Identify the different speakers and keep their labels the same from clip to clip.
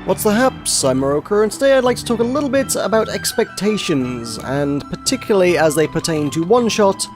Speaker 1: What's the haps? I'm Moroka, and today I'd like to talk a little bit about expectations, and particularly as they pertain to OneShot,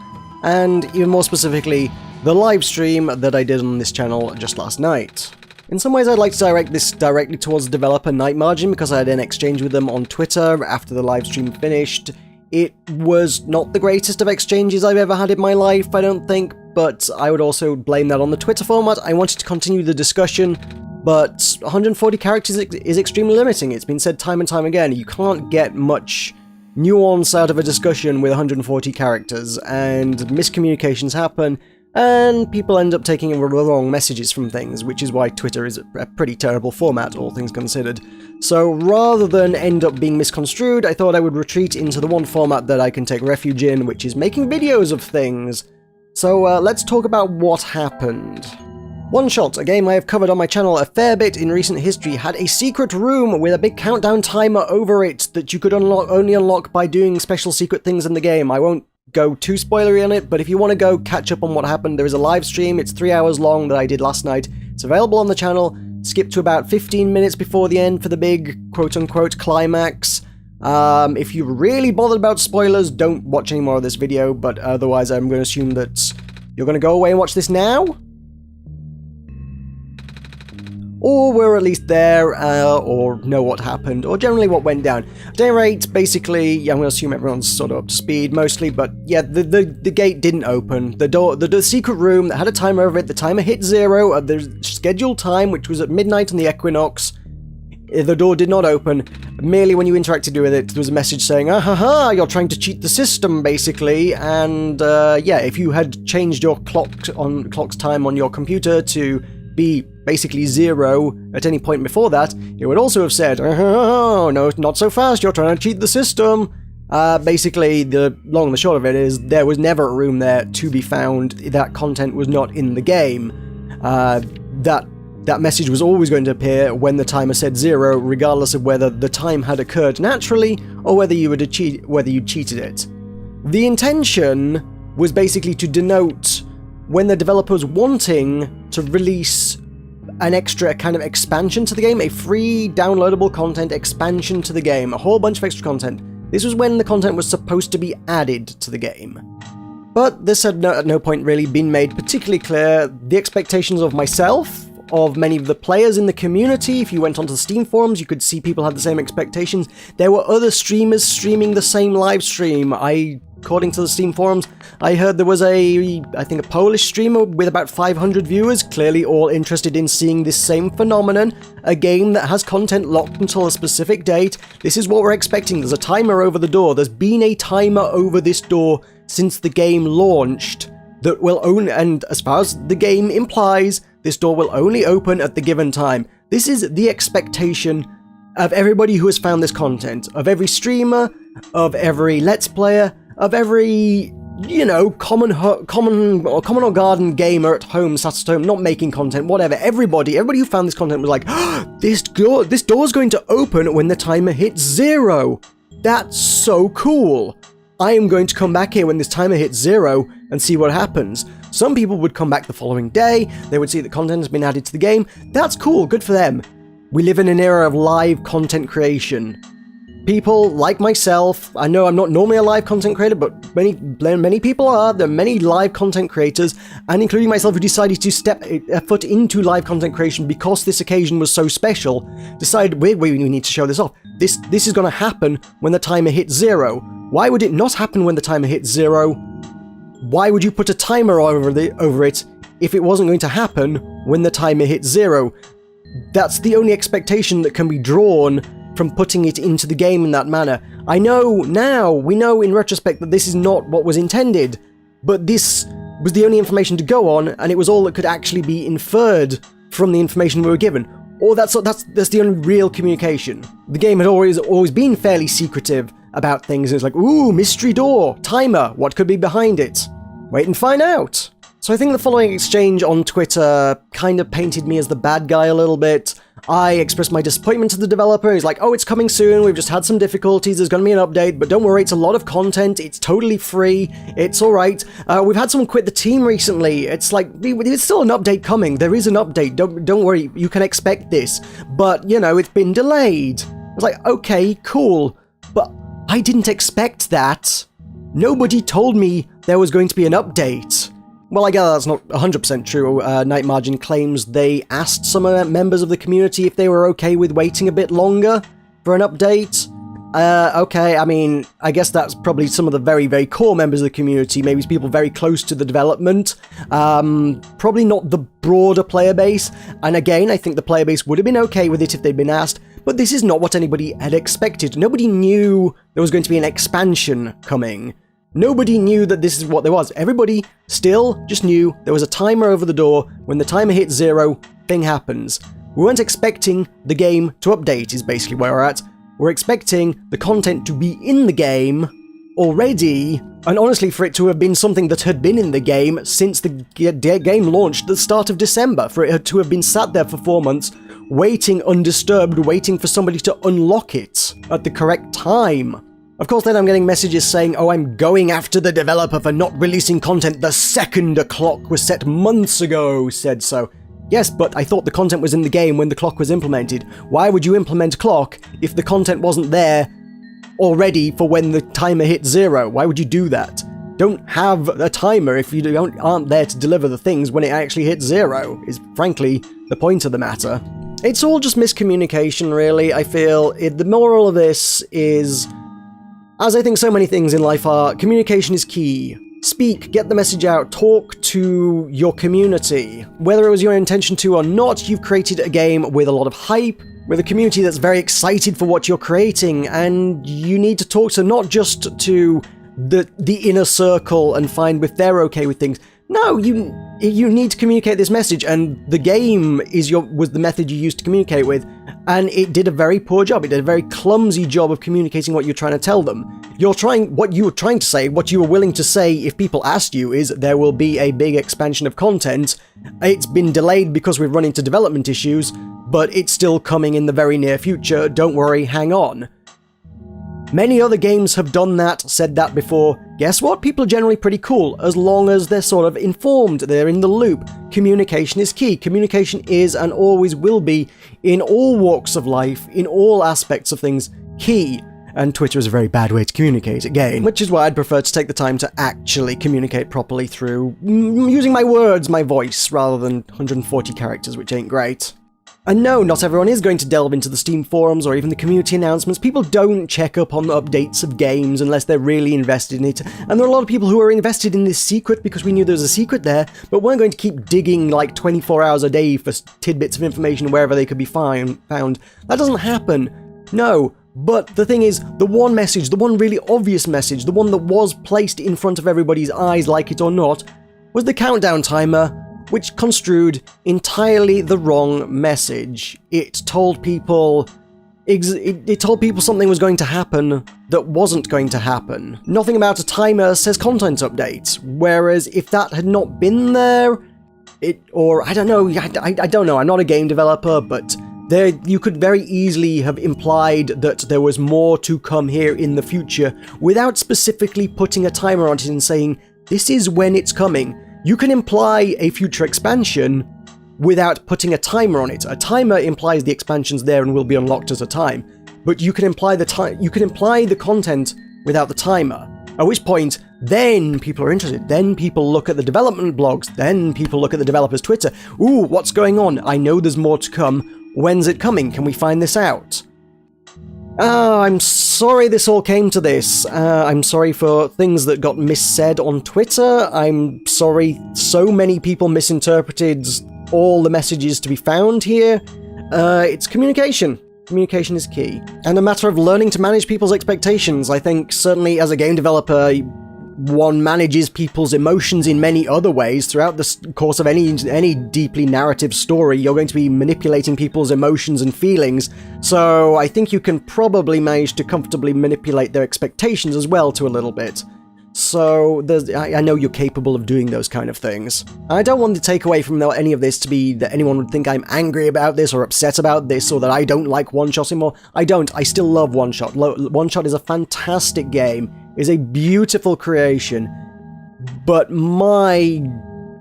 Speaker 1: and even more specifically, the live stream that I did on this channel just last night. In some ways I'd like to direct this directly towards the developer Night Margin, because I had an exchange with them on Twitter after the live stream finished. It was not the greatest of exchanges I've ever had in my life, I don't think, but I would also blame that on the Twitter format. I wanted to continue the discussion, but 140 characters is extremely limiting. It's been said time and time again, you can't get much nuance out of a discussion with 140 characters, and miscommunications happen, and people end up taking wrong messages from things, which is why Twitter is a pretty terrible format, all things considered. So rather than end up being misconstrued, I thought I would retreat into the one format that I can take refuge in, which is making videos of things. So let's talk about what happened. OneShot, a game I have covered on my channel a fair bit in recent history, had a secret room with a big countdown timer over it that you could only unlock by doing special secret things in the game. I won't go too spoilery on it, but if you want to go catch up on what happened, there is a live stream. It's 3 hours long that I did last night. It's available on the channel. Skip to about 15 minutes before the end for the big quote-unquote climax. If you're really bothered about spoilers, don't watch any more of this video, but otherwise I'm going to assume that you're going to go away and watch this now? Or we're at least there, or know what happened, or generally what went down. At any rate, basically, I'm going to assume everyone's sort of up to speed, mostly, but yeah, the gate didn't open. The secret room that had a timer over it, the timer hit 0 at the scheduled time, which was at midnight on the equinox. The door did not open. Merely when you interacted with it, there was a message saying, "Ah-ha-ha, you're trying to cheat the system," basically, and yeah, if you had changed your clock's time on your computer to be basically 0 at any point before that, it would also have said, "Oh, no, not so fast, you're trying to cheat the system." Basically, the long and the short of it is, there was never a room there to be found. That content was not in the game. That message was always going to appear when the timer said 0, regardless of whether the time had occurred naturally or whether you cheated it. The intention was basically to denote when the developer was wanting to release an extra kind of expansion to the game, a free downloadable content expansion to the game, a whole bunch of extra content. This was when the content was supposed to be added to the game. But this had at no point really been made particularly clear. The expectations of myself, of many of the players in the community, if you went onto the Steam forums, you could see people had the same expectations. There were other streamers streaming the same live stream. According to the Steam forums, I heard there was I think a Polish streamer with about 500 viewers, clearly all interested in seeing this same phenomenon, a game that has content locked until a specific date. This is what we're expecting. There's a timer over the door. There's been a timer over this door since the game launched that will only, and as far as the game implies, this door will only open at the given time. This is the expectation of everybody who has found this content, of every streamer, of every Let's Player, of every, you know, common or garden gamer at home, sat at home, not making content, whatever. Everybody who found this content was like, oh, this door's going to open when the timer hits 0. That's so cool. I am going to come back here when this timer hits 0 and see what happens. Some people would come back the following day, they would see that content has been added to the game. That's cool, good for them. We live in an era of live content creation. People like myself, I know I'm not normally a live content creator, but many people are. There are many live content creators, and including myself, who decided to step a foot into live content creation because this occasion was so special, decided, wait, we need to show this off. This is going to happen when the timer hits 0. Why would it not happen when the timer hits 0? Why would you put a timer over it if it wasn't going to happen when the timer hits 0? That's the only expectation that can be drawn from putting it into the game in that manner. I know now, we know in retrospect that this is not what was intended, but this was the only information to go on, and it was all that could actually be inferred from the information we were given. Or that's the only real communication. The game had always been fairly secretive about things. It's like, ooh, mystery door, timer, what could be behind it? Wait and find out. So I think the following exchange on Twitter kind of painted me as the bad guy a little bit. I expressed my disappointment to the developer. He's like, oh, it's coming soon, we've just had some difficulties, there's going to be an update, but don't worry, it's a lot of content, it's totally free, it's alright. We've had someone quit the team recently, it's like, there's still an update coming, there is an update, don't worry, you can expect this, but, you know, it's been delayed. I was like, okay, cool, but I didn't expect that. Nobody told me there was going to be an update. Well, I guess that's not 100% true. Night Margin claims they asked some members of the community if they were okay with waiting a bit longer for an update. Okay, I mean, I guess that's probably some of the very, very core members of the community, maybe people very close to the development. Probably not the broader player base, and again, I think the player base would have been okay with it if they'd been asked, but this is not what anybody had expected. Nobody knew there was going to be an expansion coming. Nobody knew that this is what there was. Everybody still just knew there was a timer over the door. When the timer hits 0, thing happens. We weren't expecting the game to update, is basically where we're at. We're expecting the content to be in the game already, and honestly for it to have been something that had been in the game since the game launched at the start of December, for it to have been sat there for 4 months, waiting undisturbed, waiting for somebody to unlock it at the correct time. Of course, then I'm getting messages saying, oh, I'm going after the developer for not releasing content the second a clock was set months ago, said so. Yes, but I thought the content was in the game when the clock was implemented. Why would you implement a clock if the content wasn't there already for when the timer hit 0? Why would you do that? Don't have a timer if you aren't there to deliver the things when it actually hits 0, is frankly the point of the matter. It's all just miscommunication, really, I feel. The moral of this is, as I think so many things in life are, communication is key. Speak, get the message out, talk to your community. Whether it was your intention to or not, you've created a game with a lot of hype, with a community that's very excited for what you're creating, and you need to talk to not just to the inner circle and find if they're okay with things. No, you need to communicate this message, and the game was the method you used to communicate with, and it did a very poor job. It did a very clumsy job of communicating what you're trying to tell them. What you were trying to say, what you were willing to say if people asked you is, there will be a big expansion of content. It's been delayed because we've run into development issues, but it's still coming in the very near future. Don't worry, hang on. Many other games have done that, said that before. Guess what? People are generally pretty cool, as long as they're sort of informed, they're in the loop. Communication is key. Communication is and always will be, in all walks of life, in all aspects of things, key. And Twitter is a very bad way to communicate, again, which is why I'd prefer to take the time to actually communicate properly through using my words, my voice, rather than 140 characters, which ain't great. And no, not everyone is going to delve into the Steam forums or even the community announcements. People don't check up on the updates of games unless they're really invested in it. And there are a lot of people who are invested in this secret because we knew there was a secret there, but weren't going to keep digging like 24 hours a day for tidbits of information wherever they could be found. That doesn't happen. No. But the thing is, the one message, the one really obvious message, the one that was placed in front of everybody's eyes, like it or not, was the countdown timer, which construed entirely the wrong message. It told people something was going to happen that wasn't going to happen. Nothing about a timer says content update, whereas if that had not been there, I don't know, I'm not a game developer, but you could very easily have implied that there was more to come here in the future without specifically putting a timer on it and saying, this is when it's coming. You can imply a future expansion without putting a timer on it. A timer implies the expansion's there and will be unlocked at a time, but you can imply the content without the timer. At which point, then people are interested. Then people look at the development blogs. Then people look at the developer's Twitter. Ooh, what's going on? I know there's more to come. When's it coming? Can we find this out? I'm sorry this all came to this. I'm sorry for things that got missaid on Twitter. I'm sorry so many people misinterpreted all the messages to be found here. It's communication. Communication is key. And a matter of learning to manage people's expectations. I think certainly as a game developer, one manages people's emotions in many other ways. Throughout the course of any deeply narrative story, you're going to be manipulating people's emotions and feelings, so I think you can probably manage to comfortably manipulate their expectations as well to a little bit. So I know you're capable of doing those kind of things. I don't want to take away from any of this to be that anyone would think I'm angry about this or upset about this or that I don't like OneShot anymore. I don't. I still love OneShot. OneShot is a fantastic game. It's a beautiful creation. But my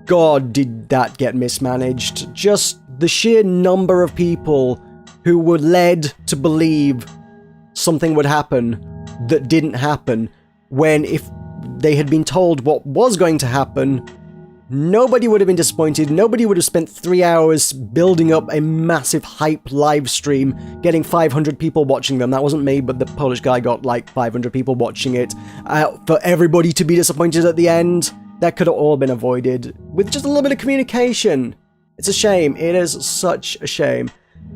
Speaker 1: God, did that get mismanaged. Just the sheer number of people who were led to believe something would happen that didn't happen, when if they had been told what was going to happen, nobody would have been disappointed. Nobody would have spent 3 hours building up a massive hype live stream, getting 500 people watching them. That wasn't me, but the Polish guy got like 500 people watching it. For everybody to be disappointed at the end, that could have all been avoided with just a little bit of communication. It's a shame. It is such a shame.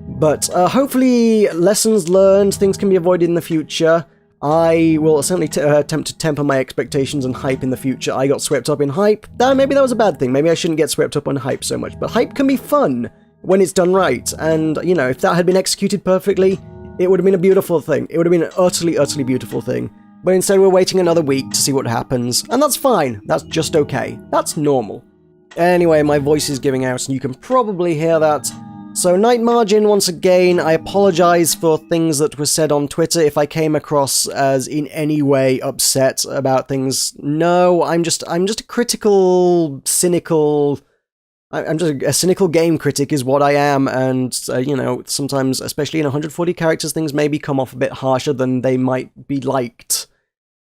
Speaker 1: But hopefully, lessons learned, things can be avoided in the future. I will certainly attempt to temper my expectations and hype in the future. I got swept up in hype. Maybe that was a bad thing. Maybe I shouldn't get swept up on hype so much. But hype can be fun when it's done right. And, you know, if that had been executed perfectly, it would have been a beautiful thing. It would have been an utterly, utterly beautiful thing. But instead we're waiting another week to see what happens. And that's fine. That's just okay. That's normal. Anyway, my voice is giving out and you can probably hear that. So, Night Margin, once again, I apologize for things that were said on Twitter if I came across as in any way upset about things. No, I'm just a critical, cynical... I'm just a cynical game critic is what I am, and, you know, sometimes, especially in 140 characters, things maybe come off a bit harsher than they might be liked.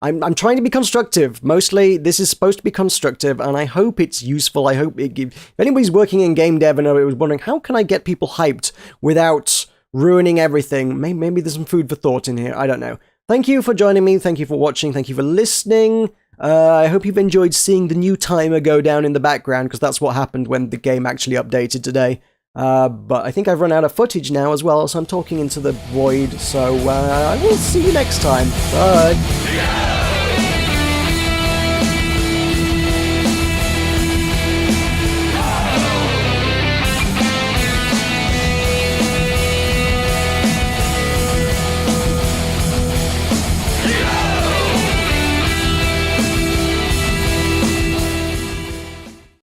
Speaker 1: I'm trying to be constructive. Mostly, this is supposed to be constructive, and I hope it's useful. I hope if anybody's working in game dev and was wondering, how can I get people hyped without ruining everything? Maybe there's some food for thought in here. I don't know. Thank you for joining me. Thank you for watching. Thank you for listening. I hope you've enjoyed seeing the new timer go down in the background, because that's what happened when the game actually updated today. But I think I've run out of footage now as well, so I'm talking into the void. So I will see you next time. Bye.